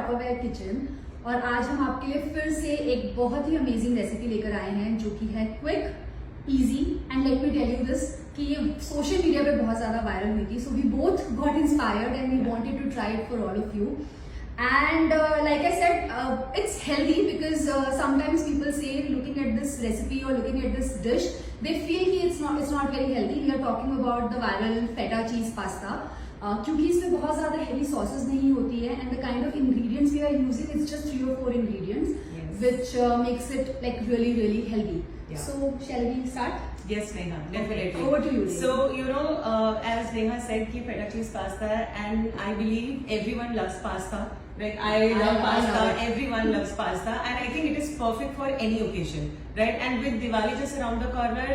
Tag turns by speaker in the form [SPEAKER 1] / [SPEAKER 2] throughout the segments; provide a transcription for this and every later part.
[SPEAKER 1] Tupperware kitchen और आज हम आपके लिए फिर से एक बहुत ही अमेजिंग रेसिपी लेकर आए हैं जो कि है quick, easy and let me tell you this कि ये सोशल मीडिया पे बहुत ज्यादा वायरल हुई थी. So we both got inspired and we wanted to try it for all of you. And like I said, it's healthy because sometimes people say looking at this recipe or looking at this dish, they feel कि it's not very healthy. We are talking about the viral feta cheese pasta. क्योंकि इसमें बहुत ज़्यादा heavy sauces नहीं होती है and the kind of ingredients we are using is just 3 or 4 ingredients, yes, which makes it like really healthy. Yeah. So shall we start?
[SPEAKER 2] Yes, Neha, definitely.
[SPEAKER 1] Over to you.
[SPEAKER 2] So as Neha said, कि feta cheese pasta है and I believe everyone loves pasta. Like I love pasta, everyone loves pasta, and I think it is perfect for any occasion, right? And with Diwali just around the corner,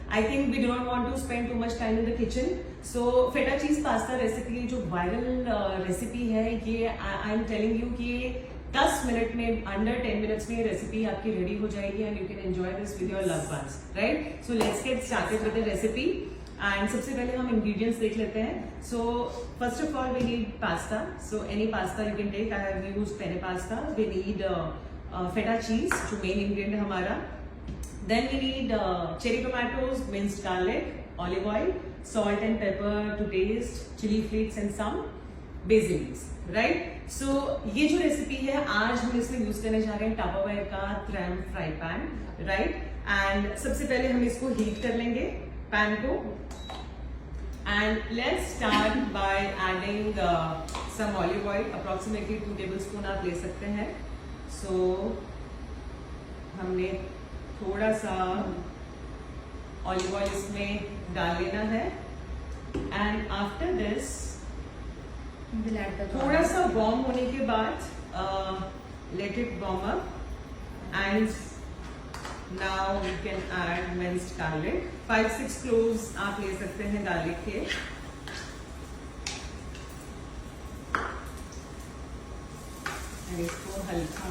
[SPEAKER 2] I think we do not want to spend too much time in the kitchen. So feta cheese pasta recipe जो viral recipe है, ये I'm telling you कि 10 minute में, under 10 minutes में ये recipe आपकी ready हो जाएगी and you can enjoy this with your loved ones, right? So let's get started with the recipe. And सबसे पहले हम इंग्रेडिएंट्स देख लेते हैं. So first of all we need pasta. So any pasta you can take. I have used penne pasta. We need feta cheese जो main ingredient है हमारा. Then we need cherry tomatoes, minced garlic, olive oil, salt and pepper to taste, chilli flakes and some basil leaves, right. So ये जो recipe है आज हम इसमें use करने जा रहे हैं टपरवेयर का tram fry pan, right. And सबसे पहले हम इसको हीट कर लेंगे पैन को. And let's start by adding some olive oil, approximately 2 tablespoon आप ले सकते हैं. So हमने थोड़ा सा olive oil इसमें डाल लेना है. And after this थोड़ा सा warm होने के बाद let it warm up and now we can add minced garlic. 5-6 cloves आप ले सकते हैं गार्लिक के. और इसको हल्का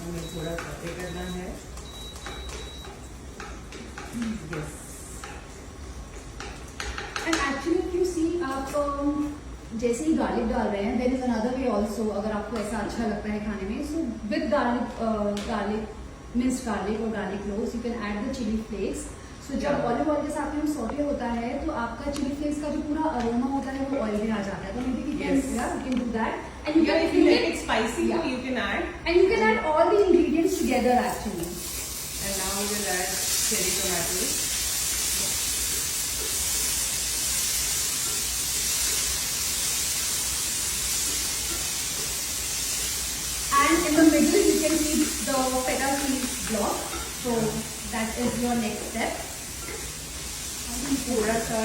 [SPEAKER 2] हमें थोड़ा सौटे करना है. Yes.
[SPEAKER 1] And actually if you see आप जैसे ही गार्लिक डाल रहे हैं, there is another way also. अगर आपको ऐसा अच्छा लगता है खाने में, so with garlic minced garlic और garlic cloves you can add the chilli flakes. So जब ऑलिव ऑयल के साथ में सौटे होता है तो आपका चिली फ्लेक्स का जो पूरा अरोमा होता है वो ऑयल में आ जाता है. तो may be you can do that and
[SPEAKER 2] if you like it spicy, you can add
[SPEAKER 1] all the ingredients together actually.
[SPEAKER 2] And now we will add cherry tomatoes.
[SPEAKER 1] And in the middle you can keep the feta cheese block. So that is your next step.
[SPEAKER 2] थोड़ा सा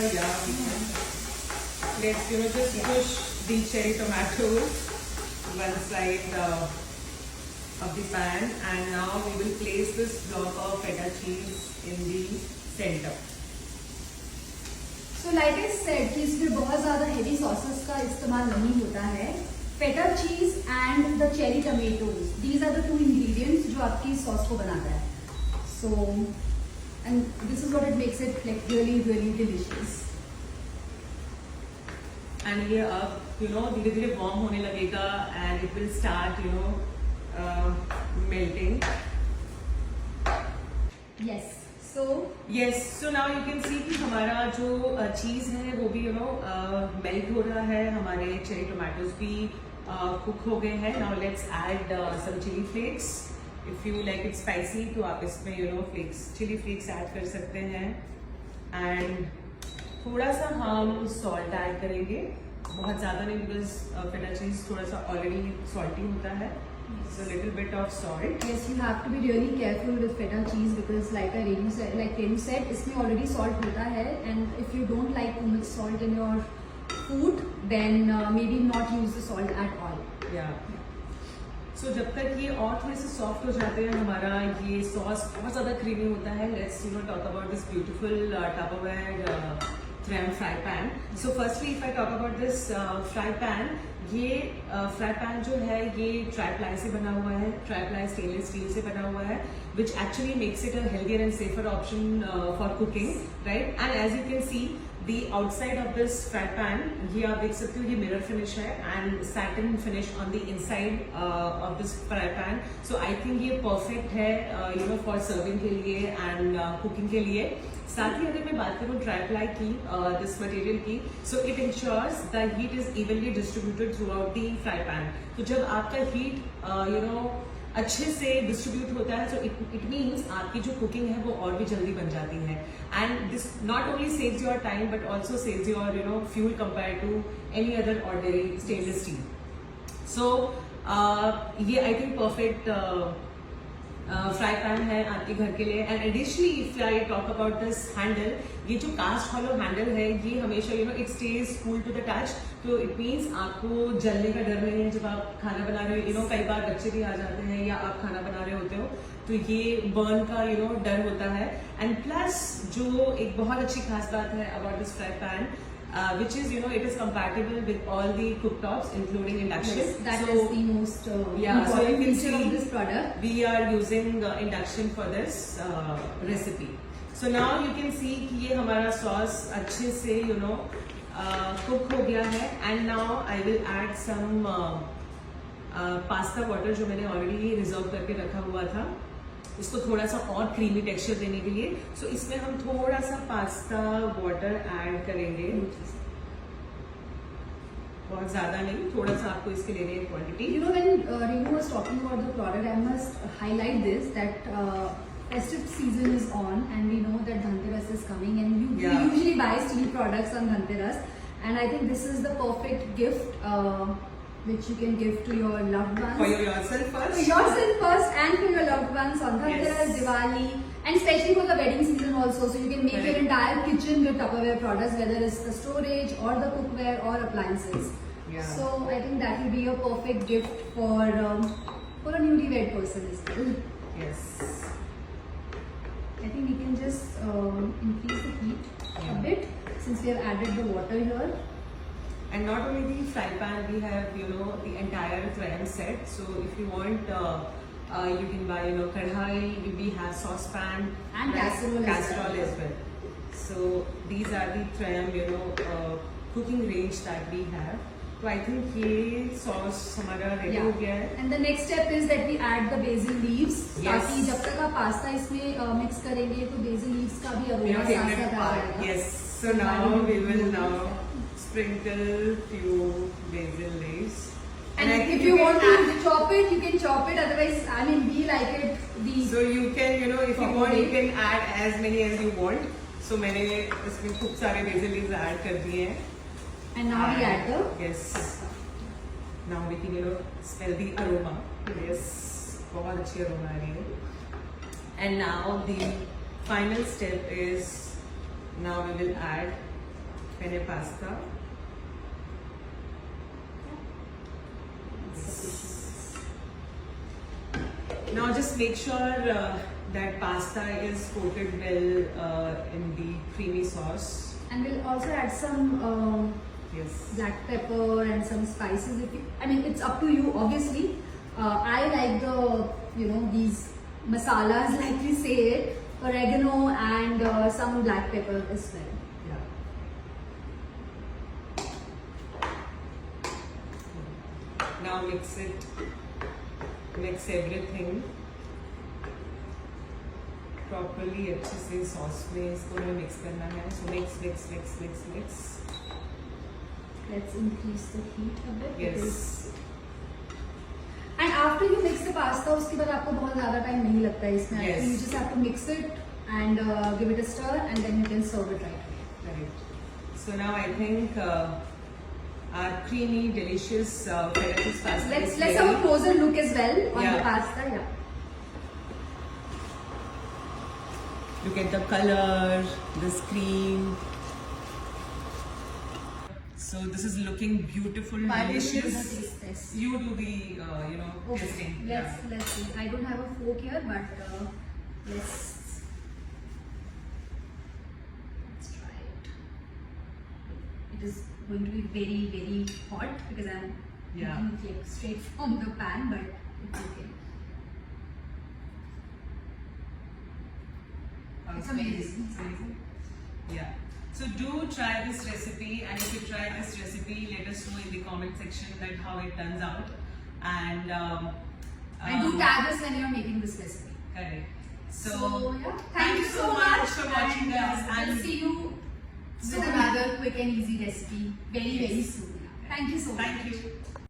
[SPEAKER 2] let's just push the cherry tomatoes one side of the pan, and now we will place this block of feta cheese in the center.
[SPEAKER 1] So like I said कि इसमें बहुत ज़्यादा heavy sauces का इस्तेमाल नहीं होता है. Feta cheese and the cherry tomatoes, these are the 2 ingredients जो आपकी सॉस को बनाता है. So and this is what it makes it like really delicious.
[SPEAKER 2] And ये अब धीरे धीरे warm होने लगेगा and it will start melting.
[SPEAKER 1] Yes. So
[SPEAKER 2] now you can see कि हमारा जो चीज है वो भी मेल्ट हो रहा है. हमारे चेरी टोमेटोज भी कुक हो गए हैं. Now let's add some chilli flakes. If you like it spicy तो आप इसमें चिली फ्लेक्स ऐड कर सकते हैं. एंड थोड़ा सा हम सॉल्ट ऐड करेंगे, बहुत ज़्यादा नहीं बिकॉज फेटा चीज थोड़ा सा ऑलरेडी सॉल्टी होता है. So little bit of salt.
[SPEAKER 1] Yes, you have to be really careful with feta cheese because like Renu said, इसमें already salt होता है, and if you don't like too much salt in your food, then maybe not use the salt at all.
[SPEAKER 2] Yeah. So जब तक ये और थोड़े से soft हो जाते हैं, हमारा ये सॉस बहुत ज़्यादा क्रीमी होता है. Let's talk about this beautiful Tupperware trem fry pan. So firstly, if I talk about this fry pan, ये फ्राई पैन जो है ये ट्राईप्लाई से बना हुआ है. ट्राईप्लाई स्टेनलेस स्टील से बना हुआ है, which actually makes it a healthier and safer option for cooking, right? And as you can see, The outside of this fry pan, ये आप देख सकते हो ये mirror finish है and satin finish on the inside of this fry pan. So I think ये perfect है for serving के लिए and cooking के लिए. साथ ही अगर मैं बात करूँ ट्राईप्लाई की दिस मटेरियल की, so it ensures the heat is evenly distributed throughout the fry pan. तो जब आपका हीट अच्छे से डिस्ट्रीब्यूट होता है, सो इट मीन्स आपकी जो कुकिंग है वो और भी जल्दी बन जाती है. And this not only saves your time but also saves your fuel compare to any other ordinary stainless steel. So ये I think perfect fry pan है आपके घर के लिए. And additionally if I talk about this handle, ये जो cast hollow handle है ये हमेशा it stays cool to the touch. तो इट मीन्स आपको जलने का डर नहीं है जब आप खाना बना रहे हो. कई बार बच्चे भी आ जाते हैं या आप खाना बना रहे होते हो तो ये बर्न का डर होता है. एंड प्लस जो एक बहुत अच्छी खास बात है about this fry pan, which is it is compatible with all the cooktops including induction.
[SPEAKER 1] Yes, that is the most important feature of this product.
[SPEAKER 2] We are using induction for this recipe. So now you can see कि ये हमारा sauce अच्छे से cook हो गया है. And now I will add some pasta water जो मैंने already reserve करके रखा हुआ था, इसको थोड़ा सा और क्रीमी टेक्सचर देने के लिए. सो इसमें हम थोड़ा सा पास्ता वाटर ऐड करेंगे, बहुत ज्यादा नहीं, थोड़ा सा आपको इसके लेने की quantity.
[SPEAKER 1] When Renu was talking about the product, I must highlight this that festive season is on and we know that Dhanteras is coming and we usually buy steel products on Dhanteras, and I think this is the perfect gift which you can give to your loved ones.
[SPEAKER 2] For yourself first.
[SPEAKER 1] For yourself first and for your loved ones on Dhanteras, Diwali, and especially for the wedding season also. So you can make your entire kitchen with Tupperware products, whether it's the storage or the cookware or appliances.
[SPEAKER 2] Yeah.
[SPEAKER 1] So I think that will be a perfect gift for a newlywed person as well.
[SPEAKER 2] Yes.
[SPEAKER 1] I think we can just increase the heat a bit since we have added the water here.
[SPEAKER 2] And not only the fry pan, we have the entire Trayam set. So if you want, you can buy kadhai. We have saucepan
[SPEAKER 1] And casserole
[SPEAKER 2] as well. So these are the Trayam cooking range that we have. So I think ये sauce हमारा ready हो गया है.
[SPEAKER 1] And the next step is that we add the basil leaves.
[SPEAKER 2] Yes.
[SPEAKER 1] ताकि जब तक आप pasta इसमें mix करेंगे तो basil leaves का भी अरोमा साथ साथ आ जाएगा.
[SPEAKER 2] Yes. So now we will sprinkle few basil leaves.
[SPEAKER 1] And if you want to chop it, you can chop it. Otherwise, I mean, we like it.
[SPEAKER 2] So you can, if you want, you can add as many as you want. So मैंने इसमें खूब सारे basil leaves add कर दिए हैं.
[SPEAKER 1] And now we add the.
[SPEAKER 2] Yes. Now we can smell the aroma. Yes. बहुत अच्छी aroma आ रही है. And now the final step is now we will add penne pasta. Now just make sure that pasta is coated well in the creamy sauce.
[SPEAKER 1] And we'll also add some black pepper and some spices. It's up to you, obviously. I like the these masalas, like we say it, oregano and some black pepper as well.
[SPEAKER 2] Now mix everything properly. अच्छे से sauce में इसको mix करना है. So mix.
[SPEAKER 1] Let's increase the heat a bit.
[SPEAKER 2] Yes.
[SPEAKER 1] And after you mix the pasta, उसके बाद आपको बहुत ज़्यादा time नहीं लगता है इसमें.
[SPEAKER 2] Yes.
[SPEAKER 1] You just have to mix it and give it a stir, and then you can serve it right away.
[SPEAKER 2] Correct. So now I think our creamy, delicious feta cheese pasta.
[SPEAKER 1] Let's have a closer look as well on
[SPEAKER 2] Yeah.
[SPEAKER 1] the pasta. Yeah.
[SPEAKER 2] Look at the color, this cream. So this is looking beautiful,
[SPEAKER 1] Why don't you do
[SPEAKER 2] delicious.
[SPEAKER 1] the taste test?
[SPEAKER 2] You do the
[SPEAKER 1] Okay.
[SPEAKER 2] tasting.
[SPEAKER 1] Let's see. I don't have a fork here, but let's try it. It is going to be very, very hot because I'm making it straight from the pan, but it's okay. It's amazing.
[SPEAKER 2] Yeah. So do try this recipe, and if you try this recipe, let us know in the comment section that how it turns out. And
[SPEAKER 1] do tag us when you're making this recipe.
[SPEAKER 2] correct.
[SPEAKER 1] So yeah,
[SPEAKER 2] thank you so much for watching us,
[SPEAKER 1] We'll
[SPEAKER 2] and
[SPEAKER 1] see you with another quick and easy recipe very soon. Thank you so much.
[SPEAKER 2] thank you.